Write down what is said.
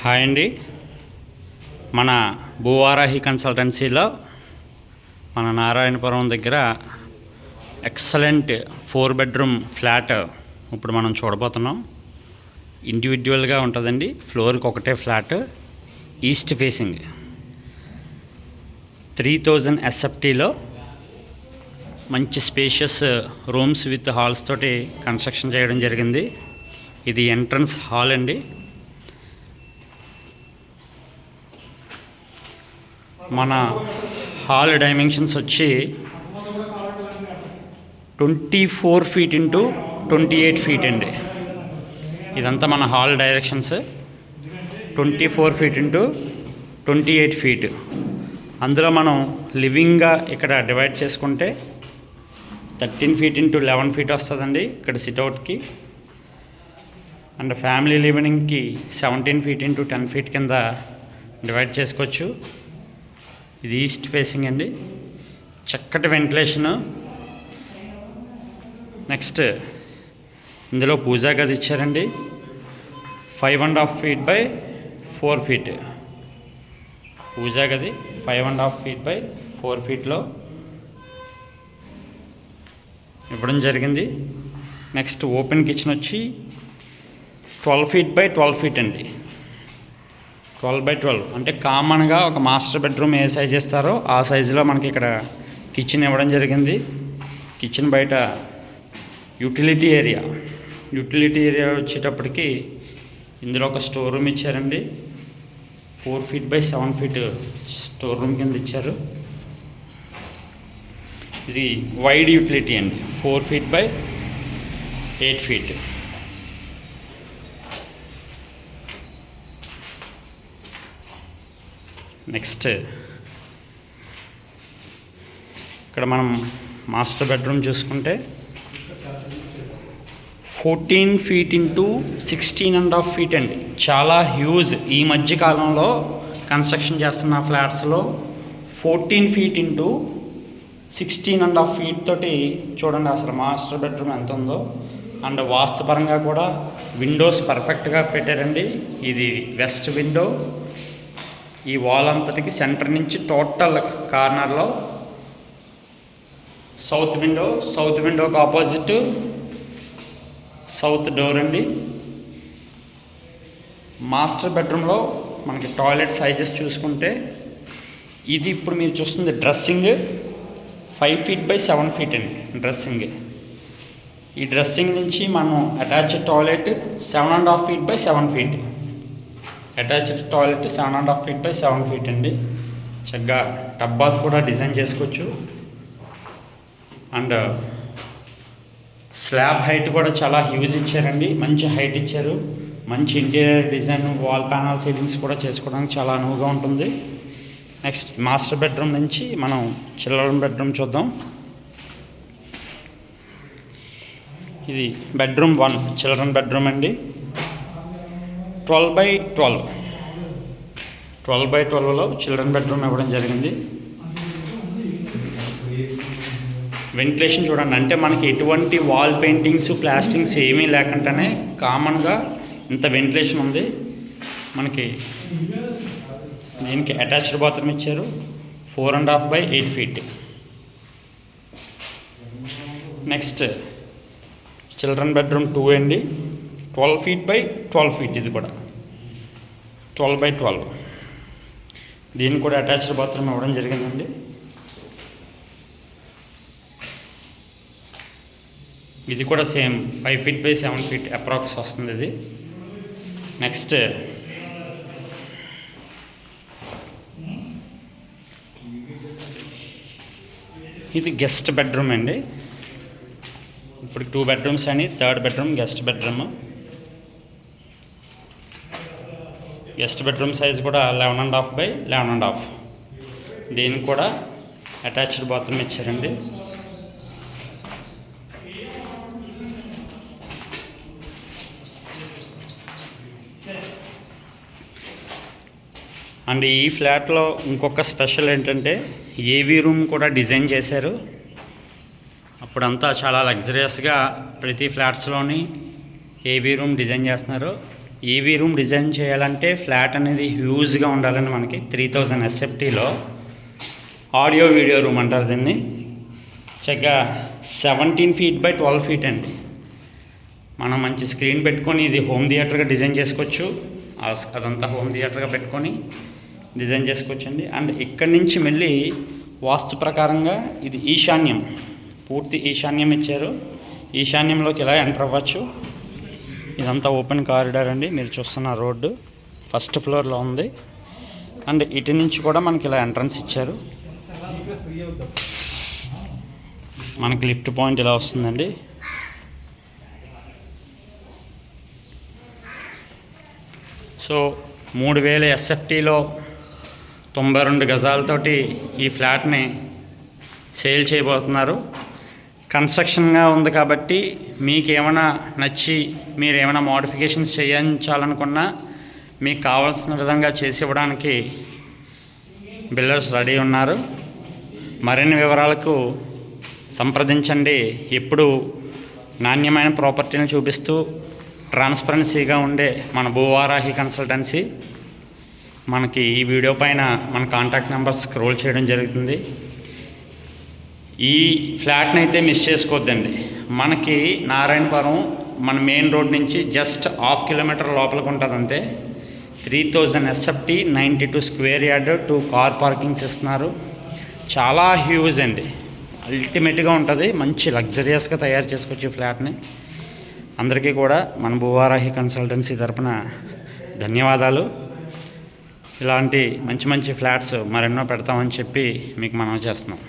Hi అండి. మన భూవారాహి కన్సల్టెన్సీలో మన నారాయణపురం దగ్గర ఎక్సలెంట్ 4 బెడ్రూమ్ ఫ్లాట్ ఇప్పుడు మనం చూడబోతున్నాం. ఇండివిజువల్గా ఉంటుందండి. ఫ్లోర్కి ఒకటే ఫ్లాట్, ఈస్ట్ ఫేసింగ్, 3000 SFTలో మంచి స్పేషియస్ రూమ్స్ విత్ హాల్స్ తోటి కన్స్ట్రక్షన్ చేయడం జరిగింది. ఇది ఎంట్రన్స్ హాల్ అండి. మన హాల్ డైమెన్షన్స్ వచ్చి 24 ఫీట్ ఇంటూ 28 ఫీట్ అండి. ఇదంతా మన hall directions. 24 feet into 28 feet. అందులో మనం లివింగ్గా ఇక్కడ డివైడ్ చేసుకుంటే 13 ఫీట్ ఇంటూ 11 ఫీట్ వస్తుందండి ఇక్కడ సిట్అవుట్కి. అండ్ ఫ్యామిలీ లివింగ్కి 17 ఫీట్ ఇంటూ 10 ఫీట్ కింద డివైడ్ చేసుకోవచ్చు. ఇది ఈస్ట్ ఫేసింగ్ అండి. చక్కటి వెంటిలేషను. నెక్స్ట్ ఇందులో పూజా గది ఇచ్చారండి. 5.5 ఫీట్ బై 4 ఫీట్ పూజా గది. 5.5 ఫీట్ బై 4 ఫీట్లో ఇవ్వడం జరిగింది. నెక్స్ట్ ఓపెన్ కిచెన్ వచ్చి 12 ఫీట్ బై 12 ఫీట్ అండి. 12 బై 12 అంటే కామన్గా ఒక మాస్టర్ బెడ్రూమ్ ఏ సైజ్ ఇస్తారో ఆ సైజులో మనకి ఇక్కడ కిచెన్ ఇవ్వడం జరిగింది. కిచెన్ బయట యూటిలిటీ ఏరియా వచ్చేటప్పటికి ఇందులో ఒక స్టోర్ రూమ్ ఇచ్చారండి. 4 feet by 7 feet store room కింద ఇచ్చారు. ఇది వైడ్ యూటిలిటీ అండి. 4 ఫీట్ బై 8 ఫీట్. నెక్స్ట్ ఇక్కడ మనం మాస్టర్ బెడ్రూమ్ చూసుకుంటే 14 ఫీట్ ఇంటూ 16.5 ఫీట్ అండి. చాలా హ్యూజ్. ఈ మధ్య కాలంలో కన్స్ట్రక్షన్ చేస్తున్న ఫ్లాట్స్లో 14 ఫీట్ ఇంటూ 16.5 ఫీట్ తోటి చూడండి అసలు మాస్టర్ బెడ్రూమ్ ఎంత ఉందో. అండ్ వాస్తుపరంగా కూడా విండోస్ పర్ఫెక్ట్గా పెట్టారండి. ఇది వెస్ట్ విండో. ఈ వాల్ అంతటికి సెంటర్ నుంచి టోటల్ కార్నర్లో సౌత్ విండోకి ఆపోజిట్ సౌత్ డోర్ అండి. మాస్టర్ బెడ్రూమ్లో మనకి టాయిలెట్ సైజెస్ చూసుకుంటే ఇది ఇప్పుడు మీరు చూస్తుంది డ్రెస్సింగ్ 5 ఫీట్ బై 7 ఫీట్ అండి. డ్రెస్సింగ్. ఈ డ్రెస్సింగ్ నుంచి మనం attached toilet 7.5 feet by 7 feet. Attached toilet 7.5 feet by 7 feet అండి. చక్కగా టబ్ బాత్ కూడా డిజైన్ చేసుకోవచ్చు. అండ్ స్లాబ్ హైట్ కూడా చాలా హ్యూజ్ ఇచ్చారండి. మంచి హైట్ ఇచ్చారు. మంచి interior design, wall panel ceilings కూడా చేసుకోవడానికి చాలా అనువుగా ఉంటుంది. నెక్స్ట్ మాస్టర్ బెడ్రూమ్ నుంచి మనం చిల్డ్రన్ బెడ్రూమ్ చూద్దాం. ఇది బెడ్రూమ్ 1 చిల్డ్రన్ బెడ్రూమ్ అండి. 12 బై 12లో చిల్డ్రన్ బెడ్రూమ్ ఇవ్వడం జరిగింది. వెంటిలేషన్ చూడండి. అంటే మనకి ఎటువంటి వాల్ పెయింటింగ్స్, ప్లాస్టింగ్స్ ఏమీ లేకుండానే కామన్గా ఇంత వెంటిలేషన్ ఉంది. మనకి దీనికి అటాచ్డ్ బాత్రూమ్ ఇచ్చారు. 4.5 by 8 feet. Next children bedroom 2 అండి. 12 ఫీట్ బై 12 ఫీట్. ఇది కూడా 12 బై 12. దీనికి కూడా అటాచ్డ్ బాత్రూమ్ ఇవ్వడం జరిగిందండి. ఇది కూడా same 5 feet by 7 feet approx వస్తుంది ఇది. నెక్స్ట్ ఇది గెస్ట్ బెడ్రూమ్ అండి. ఇప్పుడు 2 బెడ్రూమ్స్ అని, 3rd bedroom guest bedroom. Guest bedroom size కూడా 11.5 బై 11.5. దీనికి కూడా అటాచ్డ్ బాత్రూమ్ ఇచ్చారండి. అండ్ ఈ ఫ్లాట్లో ఇంకొక స్పెషల్ ఏంటంటే ఏవీ రూమ్ కూడా డిజైన్ చేశారు. అప్పుడంతా చాలా లగ్జరియస్గా ప్రతి ఫ్లాట్స్లోని ఏవీ రూమ్ డిజైన్ చేస్తున్నారు. ఈవీ రూమ్ డిజైన్ చేయాలంటే ఫ్లాట్ అనేది హ్యూజ్గా ఉండాలని మనకి 3000 ఎస్ఎఫ్టీలో ఆడియో వీడియో రూమ్ అంటారు దీన్ని. చక్కగా 17 feet by 12 feet అండి. మనం మంచి స్క్రీన్ పెట్టుకొని ఇది హోమ్ థియేటర్గా డిజైన్ చేసుకోవచ్చు. అదంతా హోమ్ థియేటర్గా పెట్టుకొని డిజైన్ చేసుకోవచ్చు అండి. అండ్ ఇక్కడి నుంచి మళ్ళీ వాస్తు ప్రకారంగా ఇది ఈశాన్యం, పూర్తి ఈశాన్యం ఇచ్చారు. ఈశాన్యంలోకి ఇలా ఎంటర్ అవ్వచ్చు. ఇదంతా ఓపెన్ కారిడార్ అండి. మీరు చూస్తున్న రోడ్డు ఫస్ట్ ఫ్లోర్లో ఉంది. అండ్ ఇటు నుంచి కూడా మనకి ఇలా ఎంట్రన్స్ ఇచ్చారు. మనకి లిఫ్ట్ పాయింట్ ఇలా వస్తుందండి. సో 3000 ఎస్ఎఫ్టీలో 92 గజాలతోటి ఈ ఫ్లాట్ని సేల్ చేయబోతున్నారు. కన్స్ట్రక్షన్గా ఉంది కాబట్టి మీకు ఏమైనా నచ్చి మీరు ఏమైనా మోడిఫికేషన్స్ చేయించాలనుకున్నా మీకు కావాల్సిన విధంగా చేసి ఇవ్వడానికి బిల్డర్స్ రెడీ ఉన్నారు. మరిన్ని వివరాలకు సంప్రదించండి. ఎప్పుడు నాణ్యమైన ప్రాపర్టీని చూపిస్తూ ట్రాన్స్పరెన్సీగా ఉండే మన భూవారాహి కన్సల్టెన్సీ. మనకి ఈ వీడియో పైన మన కాంటాక్ట్ నెంబర్ స్క్రోల్ చేయడం జరుగుతుంది. ఈ ఫ్లాట్ని అయితే మిస్ చేసుకోవద్దండి. మనకి నారాయణపురం మన మెయిన్ రోడ్ నుంచి జస్ట్ 1/2 kilometer లోపలికి ఉంటుంది అంతే. 3000 SFT, 92 square yard, 2 car parkings ఇస్తున్నారు. చాలా హ్యూజ్ అండి, అల్టిమేట్గా ఉంటుంది. మంచి లగ్జరియస్గా తయారు చేసుకోవచ్చు ఈ ఫ్లాట్ని. అందరికీ కూడా మన భూవారాహి కన్సల్టెన్సీ తరపున ధన్యవాదాలు. ఇలాంటి మంచి మంచి ఫ్లాట్స్ మరెన్నో పెడతామని చెప్పి మీకు మనవి చేస్తున్నాం.